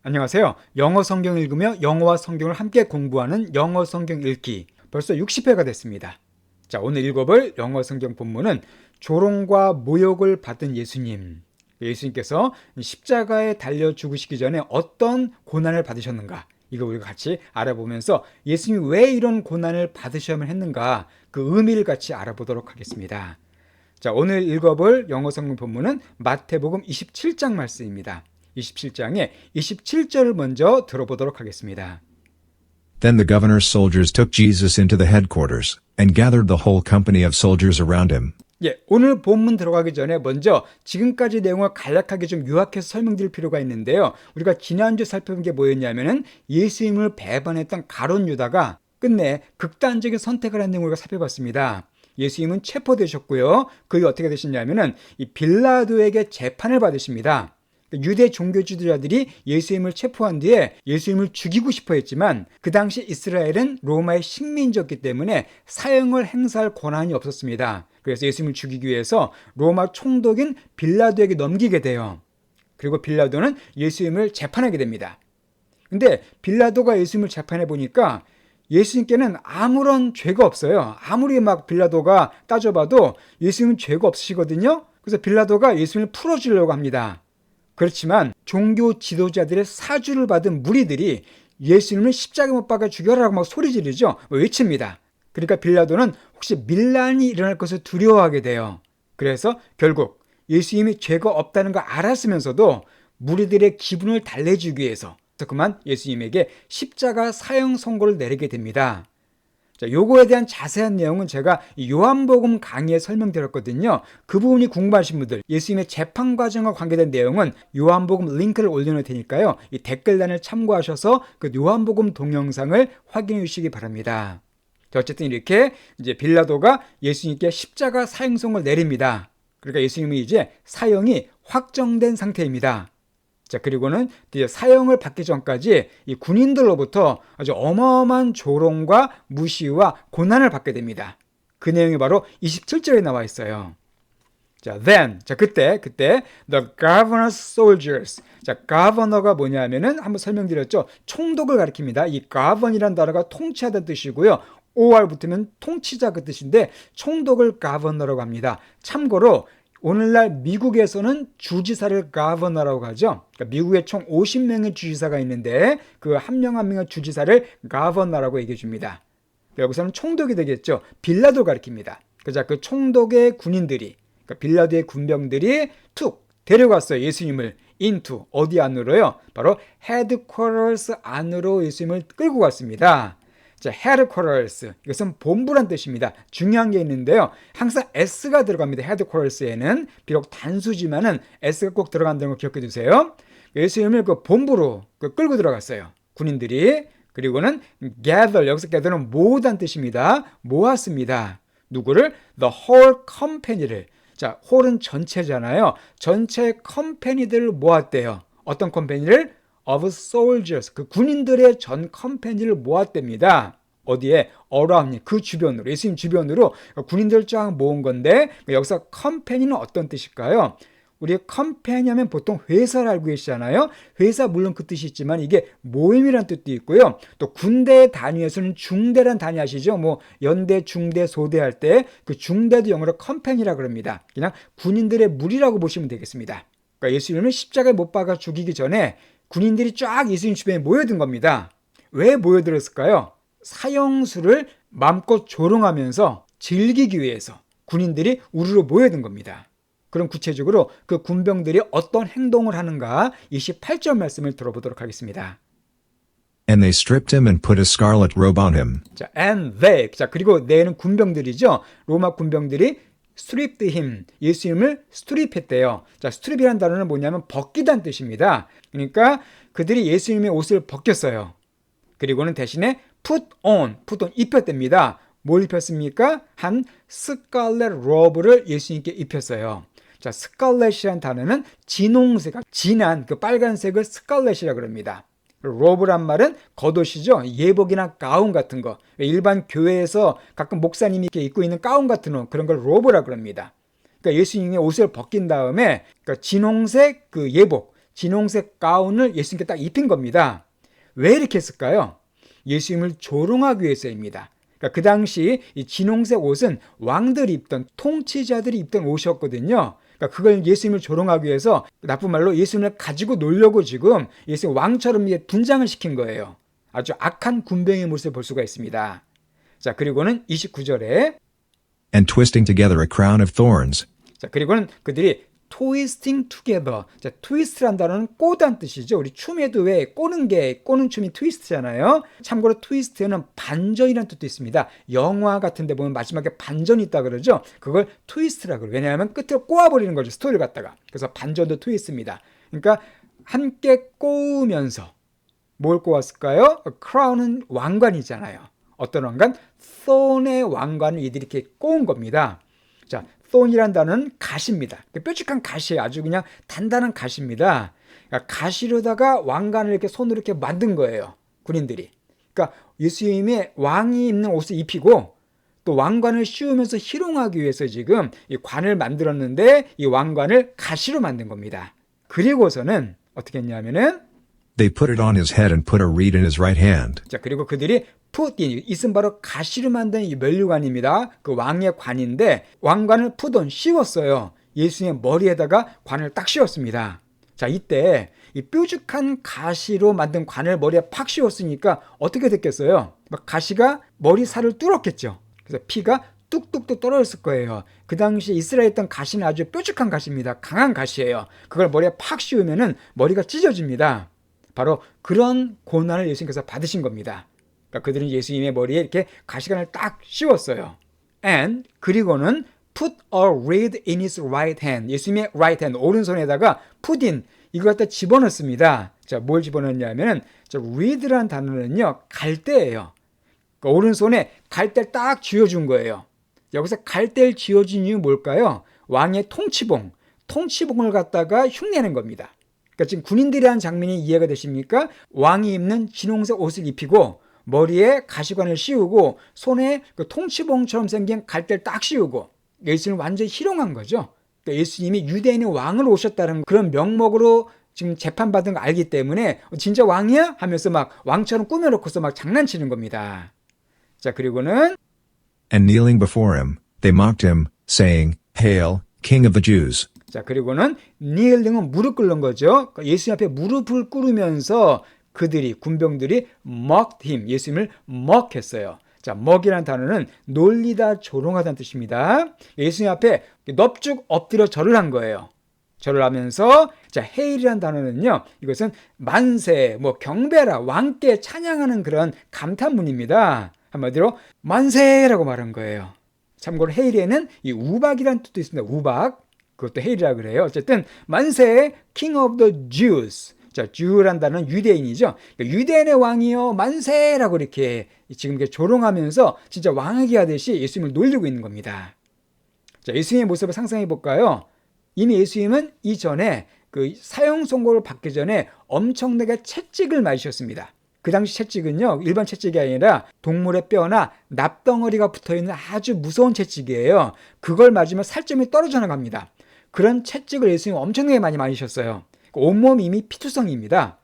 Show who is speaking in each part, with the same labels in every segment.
Speaker 1: 안녕하세요. 영어 성경 읽으며 영어와 성경을 함께 공부하는 영어 성경 읽기. 벌써 60회가 됐습니다. 자, 오늘 읽어볼 영어 성경 본문은 조롱과 모욕을 받은 예수님. 예수님께서 십자가에 달려 죽으시기 전에 어떤 고난을 받으셨는가? 이거 우리가 같이 알아보면서 예수님이 왜 이런 고난을 받으셔야만 했는가? 그 의미를 같이 알아보도록 하겠습니다. 자, 오늘 읽어볼 영어 성경 본문은 마태복음 27장 말씀입니다. 27장의 27절을 먼저 들어보도록 하겠습니다.
Speaker 2: Then the governor's soldiers took Jesus into the headquarters, and gathered the whole company of soldiers around him.
Speaker 1: 예, 오늘 본문 들어가기 전에 먼저 지금까지 내용을 간략하게 좀 요약해서 설명드릴 필요가 있는데요. 우리가 지난주 살펴본 게 뭐였냐면은 예수님을 배반했던 가룟 유다가 끝내 극단적인 선택을 한 내용을 우리가 살펴봤습니다. 예수님은 체포되셨고요. 그게 어떻게 되셨냐면은 이 빌라도에게 재판을 받으십니다. 유대 종교 지도자들이 예수님을 체포한 뒤에 예수님을 죽이고 싶어 했지만 그 당시 이스라엘은 로마의 식민지였기 때문에 사형을 행사할 권한이 없었습니다. 그래서 예수님을 죽이기 위해서 로마 총독인 빌라도에게 넘기게 돼요. 그리고 빌라도는 예수님을 재판하게 됩니다. 근데 빌라도가 예수님을 재판해 보니까 예수님께는 아무런 죄가 없어요. 아무리 막 빌라도가 따져봐도 예수님은 죄가 없으시거든요. 그래서 빌라도가 예수님을 풀어주려고 합니다. 그렇지만 종교 지도자들의 사주를 받은 무리들이 예수님을 십자가 못 박아 죽여라고 막 소리 지르죠. 외칩니다. 그러니까 빌라도는 혹시 밀란이 일어날 것을 두려워하게 돼요. 그래서 결국 예수님이 죄가 없다는 걸 알았으면서도 무리들의 기분을 달래주기 위해서 그만 예수님에게 십자가 사형 선고를 내리게 됩니다. 자, 요거에 대한 자세한 내용은 제가 요한복음 강의에 설명드렸거든요. 그 부분이 궁금하신 분들, 예수님의 재판 과정과 관계된 내용은 요한복음 링크를 올려놓을 테니까요. 이 댓글란을 참고하셔서 그 요한복음 동영상을 확인해 주시기 바랍니다. 자, 어쨌든 이렇게 이제 빌라도가 예수님께 십자가 사형선고를 내립니다. 그러니까 예수님이 이제 사형이 확정된 상태입니다. 자, 그리고는 사형을 받기 전까지 이 군인들로부터 아주 어마어마한 조롱과 무시와 고난을 받게 됩니다. 그 내용이 바로 27절에 나와 있어요. 자, 그때 the governor's soldiers. 자, governor가 뭐냐면은 한번 설명드렸죠. 총독을 가리킵니다. 이 govern이라는 단어가 통치하다는 뜻이고요. or 붙으면 통치자 그 뜻인데 총독을 governor라고 합니다. 참고로 오늘날 미국에서는 주지사를 가버너라고 하죠. 그러니까 미국에 총 50명의 주지사가 있는데 그 한 명 한 명의 주지사를 가버너라고 얘기해 줍니다. 여기서는 총독이 되겠죠. 빌라도를 가리킵니다. 그래서 그 총독의 군인들이, 그러니까 빌라도의 군병들이 툭 데려갔어요. 예수님을 into 어디 안으로요? 바로 headquarters 안으로 예수님을 끌고 갔습니다. 자, headquarters. 이것은 본부란 뜻입니다. 중요한 게 있는데요. 항상 S가 들어갑니다. headquarters에는. 비록 단수지만은 S가 꼭 들어간다는 걸 기억해 두세요. 예수님을 그 본부로 끌고 들어갔어요. 군인들이. 그리고는 gather. 여기서 gather는 모으다는 뜻입니다. 모았습니다. 누구를? The whole company를. 자, whole은 전체잖아요. 전체 컴퍼니들을 모았대요. 어떤 컴퍼니를? of soldiers, 그 군인들의 전 컴퍼니를 모았답니다. 어디에? around, 그 주변으로, 예수님 주변으로 군인들을 쫙 모은 건데 여기서 컴퍼니는 어떤 뜻일까요? 우리 컴퍼니 하면 보통 회사를 알고 계시잖아요. 회사 물론 그 뜻이 있지만 이게 모임이라는 뜻도 있고요. 또 군대 단위에서는 중대란 단위 아시죠? 뭐 연대, 중대, 소대 할 때 그 중대도 영어로 컴퍼니라고 합니다. 그냥 군인들의 무리라고 보시면 되겠습니다. 그러니까 예수님을 십자가에 못 박아 죽이기 전에 군인들이 쫙 예수님 주변에 모여든 겁니다. 왜 모여들었을까요? 사형수를 마음껏 조롱하면서 즐기기 위해서 군인들이 우르르 모여든 겁니다. 그럼 구체적으로 그 군병들이 어떤 행동을 하는가 28절 말씀을 들어보도록 하겠습니다.
Speaker 2: And they stripped him and put a scarlet robe on him.
Speaker 1: 자, and they. 자, 그리고 they는 군병들이죠. 로마 군병들이 stripped him, 예수님을 스트립했대요. 자, 스트립이라는 단어는 뭐냐면 벗기다는 뜻입니다. 그러니까 그들이 예수님의 옷을 벗겼어요. 그리고는 대신에 put on 입혔답니다. 뭘 입혔습니까? 한 스칼렛 로브를 예수님께 입혔어요. 자, 스칼렛이라는 단어는 진홍색, 진한 그 빨간색을 스칼렛이라고 합니다. 로브란 말은 겉옷이죠. 예복이나 가운 같은 거. 일반 교회에서 가끔 목사님이 이렇게 입고 있는 가운 같은 옷, 그런 걸 로브라고 합니다. 그러니까 예수님의 옷을 벗긴 다음에 그러니까 진홍색 그 예복, 진홍색 가운을 예수님께 딱 입힌 겁니다. 왜 이렇게 했을까요? 예수님을 조롱하기 위해서입니다. 그러니까 그 당시 이 진홍색 옷은 왕들이 입던, 통치자들이 입던 옷이었거든요. 그러니까 그걸 예수님을 조롱하기 위해서, 나쁜 말로 예수님을 가지고 놀려고 지금 예수님 왕처럼 분장을 시킨 거예요. 아주 악한 군병의 모습을 볼 수가 있습니다. 자, 그리고는 29절에
Speaker 2: And twisting together a crown of thorns.
Speaker 1: 자, 그리고는 그들이 twisting together. 자, twist란 단어는 꼬다는 뜻이죠. 우리 춤에도 왜 꼬는 춤이 트위스트잖아요. 참고로 트위스트에는 반전이라는 뜻도 있습니다. 영화 같은 데 보면 마지막에 반전이 있다 그러죠. 그걸 트위스트라고 그래요. 왜냐하면 끝을 꼬아버리는 거죠. 스토리를 갖다가. 그래서 반전도 트위스트입니다. 그러니까 함께 꼬우면서 뭘 꼬았을까요? 크라운은 왕관이잖아요. 어떤 왕관? thorn의 왕관을 이들이 이렇게 꼬은 겁니다. 자, thorn이란 단어는 가시입니다. 뾰족한 가시예요. 아주 그냥 단단한 가시입니다. 그러니까 가시로다가 왕관을 이렇게 손으로 이렇게 만든 거예요. 군인들이. 그러니까 예수님의 왕이 입는 옷을 입히고 또 왕관을 씌우면서 희롱하기 위해서 지금 이 관을 만들었는데 이 왕관을 가시로 만든 겁니다. 그리고서는 어떻게 했냐면은
Speaker 2: They put it on his head and put a reed in his right hand.
Speaker 1: 자, 그리고 그들이 put in, 이은 바로 가시로 만든 이 면류관입니다. 그 왕의 관인데 왕관을 put on, 씌웠어요. 예수님의 머리에다가 관을 딱 씌웠습니다. 자, 이때 이 뾰족한 가시로 만든 관을 머리에 팍 씌웠으니까 어떻게 됐겠어요? 막 가시가 머리 살을 뚫었겠죠. 그래서 피가 뚝뚝뚝 떨어졌을 거예요. 그 당시 이스라엘에 있던 가시는 아주 뾰족한 가시입니다. 강한 가시예요. 그걸 머리에 팍 씌우면은 머리가 찢어집니다. 바로 그런 고난을 예수님께서 받으신 겁니다. 그러니까 그들은 예수님의 머리에 이렇게 가시관을 딱 씌웠어요. And 그리고는 put a reed in his right hand. 예수님의 right hand, 오른손에다가 put in, 이걸 갖다 집어넣습니다. 자, 뭘 집어넣냐면은 reed라는 단어는요, 갈대예요. 그러니까 오른손에 갈대를 딱 쥐어준 거예요. 여기서 갈대를 쥐어준 이유는 뭘까요? 왕의 통치봉을 갖다가 흉내낸 겁니다. 그러니까 지금 군인들이 한 장면이 이해가 되십니까? 왕이 입는 진홍색 옷을 입히고 머리에 가시관을 씌우고 손에 그 통치봉처럼 생긴 갈대를 딱 씌우고 예수님을 완전히 희롱한 거죠. 그러니까 예수님이 유대인의 왕으로 오셨다는 그런 명목으로 지금 재판받은 거 알기 때문에 진짜 왕이야? 하면서 막 왕처럼 꾸며놓고서 막 장난치는 겁니다. 자, 그리고는
Speaker 2: And kneeling before him, they mocked him, saying, Hail, King of the Jews.
Speaker 1: 자, 그리고는 kneeling은 무릎 꿇는 거죠. 예수님 앞에 무릎을 꿇으면서 그들이, 군병들이 mocked him, 예수님을 mock했어요. 자, mock이라는 단어는 놀리다, 조롱하다는 뜻입니다. 예수님 앞에 넙죽 엎드려 절을 한 거예요. 절을 하면서, 자, hail이라는 단어는요, 이것은 만세, 경배라, 왕께 찬양하는 그런 감탄문입니다. 한마디로 만세라고 말한 거예요. 참고로 hail에는 이 우박이라는 뜻도 있습니다. 우박. 그것도 헤일이라 그래요. 어쨌든 만세, King of the Jews. 자, Jew란 단어는 유대인이죠. 그러니까 유대인의 왕이요, 만세라고 이렇게 지금 이렇게 조롱하면서 진짜 왕에게 하듯이 예수님을 놀리고 있는 겁니다. 자, 예수님의 모습을 상상해 볼까요? 이미 예수님은 이전에 그 사형 선고를 받기 전에 엄청나게 채찍을 맞으셨습니다. 그 당시 채찍은요, 일반 채찍이 아니라 동물의 뼈나 납덩어리가 붙어있는 아주 무서운 채찍이에요. 그걸 맞으면 살점이 떨어져 나갑니다. 그런 채찍을 예수님이 엄청나게 많이 맞으셨어요. 온몸이 이미 피투성이입니다.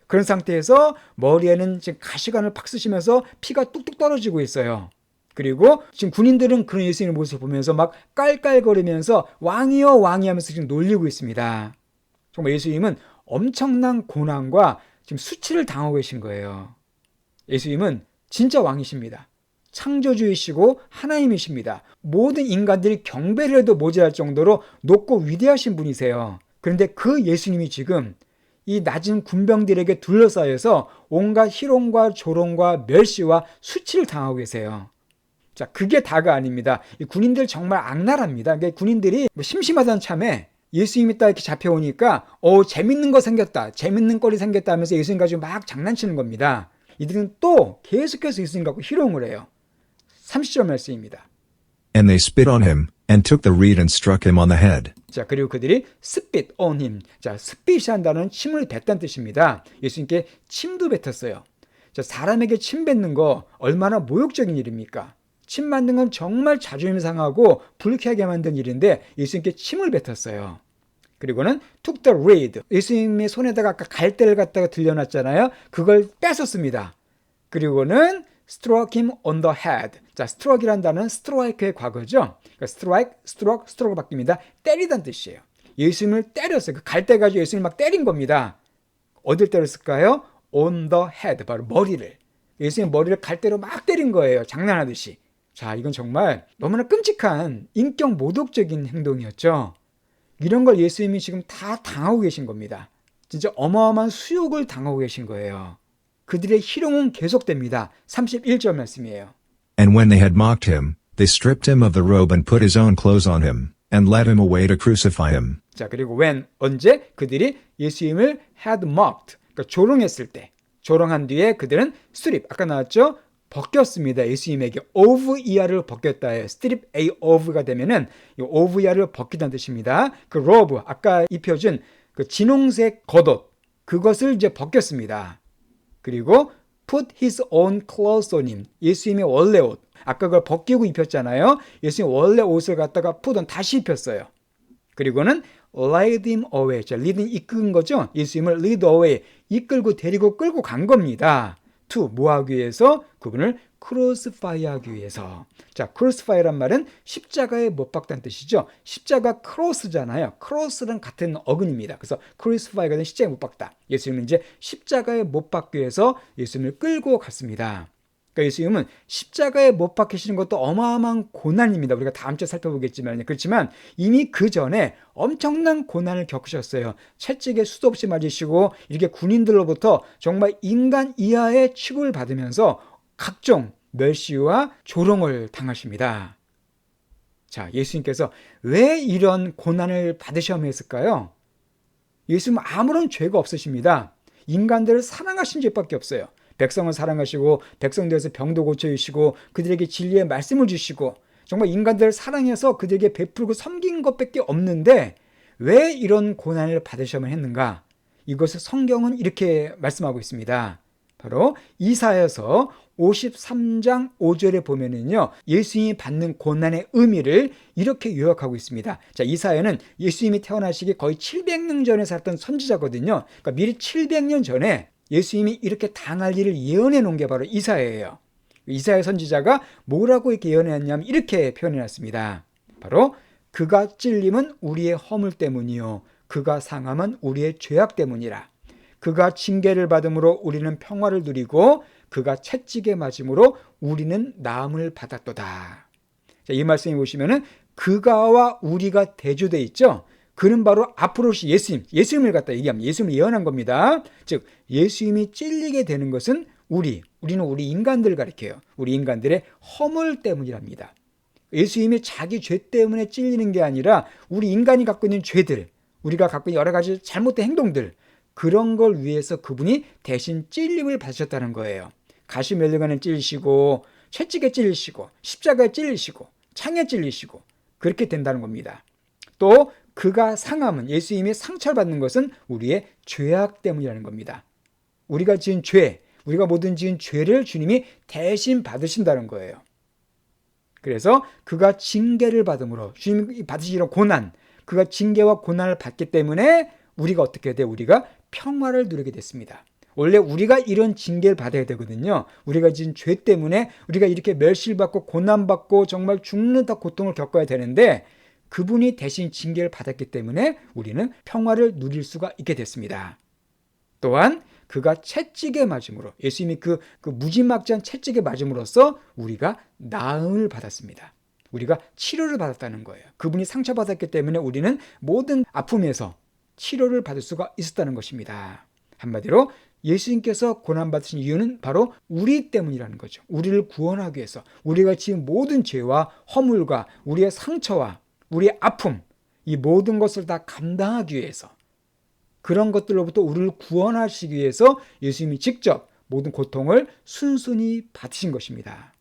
Speaker 1: 그런 상태에서 머리에는 지금 가시관을 팍 쓰시면서 피가 뚝뚝 떨어지고 있어요. 그리고 지금 군인들은 그런 예수님의 모습을 보면서 막 깔깔거리면서 왕이여 왕이 하면서 지금 놀리고 있습니다. 정말 예수님은 엄청난 고난과 지금 수치를 당하고 계신 거예요. 예수님은 진짜 왕이십니다. 창조주이시고 하나님이십니다. 모든 인간들이 경배를 해도 모자랄 정도로 높고 위대하신 분이세요. 그런데 그 예수님이 지금 이 낮은 군병들에게 둘러싸여서 온갖 희롱과 조롱과 멸시와 수치를 당하고 계세요. 자, 그게 다가 아닙니다. 이 군인들 정말 악랄합니다. 그러니까 군인들이 심심하다는 참에 예수님이 딱 이렇게 잡혀오니까 재밌는 거 생겼다, 재밌는 거리 생겼다 하면서 예수님 가지고 막 장난치는 겁니다. 이들은 또 계속해서 예수님 갖고 희롱을 해요. 30절 말씀입니다.
Speaker 2: And they spit on him, and took the reed and struck him on the head.
Speaker 1: 자, 그리고 그들이 spit on him. 자, spit이라는 단어는 침을 뱉다는 뜻입니다. 예수님께 침도 뱉었어요. 자, 사람에게 침 뱉는 거 얼마나 모욕적인 일입니까? 침 맞는 건 정말 자존심 상하고 불쾌하게 만든 일인데 예수님께 침을 뱉었어요. 그리고는 took the reed. 예수님의 손에다가 아까 갈대를 갖다가 들려놨잖아요. 그걸 뺏었습니다. 그리고는 struck him on the head. 자, struck이라는 단어는 strike의 과거죠. 그러니까 strike, struck, struck으로 바뀝니다. 때리다는 뜻이에요. 예수님을 때렸어요. 그 갈대 가지고 예수님을 막 때린 겁니다. 어딜 때렸을까요? on the head, 바로 머리를. 예수님 머리를 갈대로 막 때린 거예요. 장난하듯이. 자, 이건 정말 너무나 끔찍한 인격 모독적인 행동이었죠. 이런 걸 예수님이 지금 다 당하고 계신 겁니다. 진짜 어마어마한 수욕을 당하고 계신 거예요. 그들의 희롱은 계속됩니다. 31절 말씀이에요.
Speaker 2: And when they had mocked him, they stripped him of the robe and put his own clothes on him, and led him away to crucify him.
Speaker 1: 자, 그리고 when, 언제 그들이 예수님을 had mocked, 그러니까 조롱했을 때, 조롱한 뒤에 그들은 strip, 아까 나왔죠? 벗겼습니다. 예수님에게 of 이하를 벗겼다예요. strip a of가 되면은 이 of 이하를 벗기다는 뜻입니다. 그 robe, 아까 입혀준 그 진홍색 겉옷, 그것을 이제 벗겼습니다. 그리고 put his own clothes on him. 예수님의 원래 옷. 아까 그걸 벗기고 입혔잖아요. 예수님 원래 옷을 갖다가 put on 다시 입혔어요. 그리고는 lead him away. 자, lead는 이끈 거죠. 예수님을 lead away. 이끌고 데리고 끌고 간 겁니다. to 뭐 하기 위해서? 그분을 crucify 하기 위해서. 자, crucify란 말은 십자가에 못 박다는 뜻이죠. 십자가 cross잖아요. cross랑 같은 어근입니다. 그래서 crucify가 된 십자가에 못 박다. 예수님은 이제 십자가에 못 박기 위해서 예수님을 끌고 갔습니다. 그러니까 예수님은 십자가에 못 박히시는 것도 어마어마한 고난입니다. 우리가 다음 주에 살펴보겠지만, 그렇지만 이미 그 전에 엄청난 고난을 겪으셨어요. 채찍에 수도 없이 맞으시고 이렇게 군인들로부터 정말 인간 이하의 취급을 받으면서 각종 멸시와 조롱을 당하십니다. 자, 예수님께서 왜 이런 고난을 받으셔야 했을까요? 예수님은 아무런 죄가 없으십니다. 인간들을 사랑하신 죄밖에 없어요. 백성을 사랑하시고 백성들에서 병도 고쳐주시고 그들에게 진리의 말씀을 주시고 정말 인간들을 사랑해서 그들에게 베풀고 섬긴 것밖에 없는데 왜 이런 고난을 받으셔야만 했는가? 이것을 성경은 이렇게 말씀하고 있습니다. 바로 이사야서 53장 5절에 보면은요, 예수님이 받는 고난의 의미를 이렇게 요약하고 있습니다. 자, 이사야는 예수님이 태어나시기 거의 700년 전에 살았던 선지자거든요. 그러니까 미리 700년 전에 예수님이 이렇게 당할 일을 예언해 놓은 게 바로 이사야예요. 이사야 선지자가 뭐라고 이렇게 예언했냐면 이렇게 표현해놨습니다. 바로 그가 찔림은 우리의 허물 때문이요 그가 상함은 우리의 죄악 때문이라. 그가 징계를 받음으로 우리는 평화를 누리고 그가 채찍에 맞음으로 우리는 나음을 받았도다. 자, 이 말씀에 보시면은 그가와 우리가 대조돼 있죠. 그는 바로 앞으로 오실 예수님을 갖다 얘기하면 예수님을 예언한 겁니다. 즉 예수님이 찔리게 되는 것은 우리는 우리 인간들을 가리켜요. 우리 인간들의 허물 때문이랍니다. 예수님이 자기 죄 때문에 찔리는 게 아니라 우리 인간이 갖고 있는 죄들, 우리가 갖고 있는 여러 가지 잘못된 행동들, 그런 걸 위해서 그분이 대신 찔림을 받으셨다는 거예요. 가시면류관에 찔리시고 채찍에 찔리시고 십자가에 찔리시고 창에 찔리시고 그렇게 된다는 겁니다. 또 그가 상함은 예수님이 상처를 받는 것은 우리의 죄악 때문이라는 겁니다. 우리가 지은 죄, 우리가 모든 지은 죄를 주님이 대신 받으신다는 거예요. 그래서 그가 징계를 받음으로 주님이 받으시는 고난, 그가 징계와 고난을 받기 때문에 우리가 어떻게 돼? 우리가 평화를 누리게 됐습니다. 원래 우리가 이런 징계를 받아야 되거든요. 우리가 지은 죄 때문에 우리가 이렇게 멸시를 받고 고난받고 정말 죽는 다 고통을 겪어야 되는데 그분이 대신 징계를 받았기 때문에 우리는 평화를 누릴 수가 있게 됐습니다. 또한 그가 채찍에 맞음으로 예수님이 그 무지막지한 채찍에 맞음으로써 우리가 나음을 받았습니다. 우리가 치료를 받았다는 거예요. 그분이 상처받았기 때문에 우리는 모든 아픔에서 치료를 받을 수가 있었다는 것입니다. 한마디로 예수님께서 고난받으신 이유는 바로 우리 때문이라는 거죠. 우리를 구원하기 위해서 우리가 지은 모든 죄와 허물과 우리의 상처와 우리의 아픔, 이 모든 것을 다 감당하기 위해서 그런 것들로부터 우리를 구원하시기 위해서 예수님이 직접 모든 고통을 순순히 받으신 것입니다.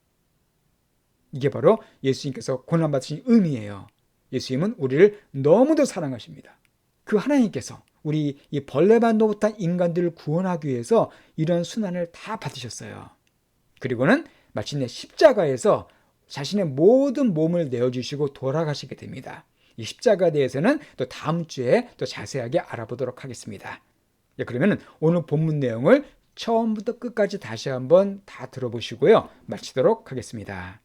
Speaker 1: 이게 바로 예수님께서 고난받으신 의미예요. 예수님은 우리를 너무도 사랑하십니다. 그 하나님께서 우리 이 벌레만 노릇한 인간들을 구원하기 위해서 이런 순환을 다 받으셨어요. 그리고는 마침내 십자가에서 자신의 모든 몸을 내어주시고 돌아가시게 됩니다. 이 십자가에 대해서는 또 다음 주에 또 자세하게 알아보도록 하겠습니다. 예, 그러면 오늘 본문 내용을 처음부터 끝까지 다시 한번 다 들어보시고요. 마치도록 하겠습니다.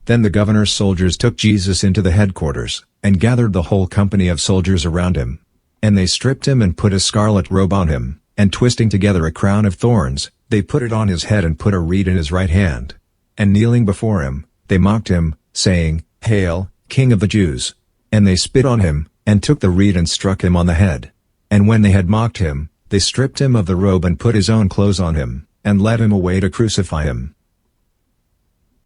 Speaker 2: Then the governor's soldiers took Jesus into the headquarters, and gathered the whole company of soldiers around him. And they stripped him and put a scarlet robe on him, and twisting together a crown of thorns, they put it on his head and put a reed in his right hand. And kneeling before him, they mocked him, saying, Hail, King of the Jews! And they spit on him, and took the reed and struck him on the head. And when they had mocked him, they stripped him of the robe and put his own clothes on him, and led him away to crucify him.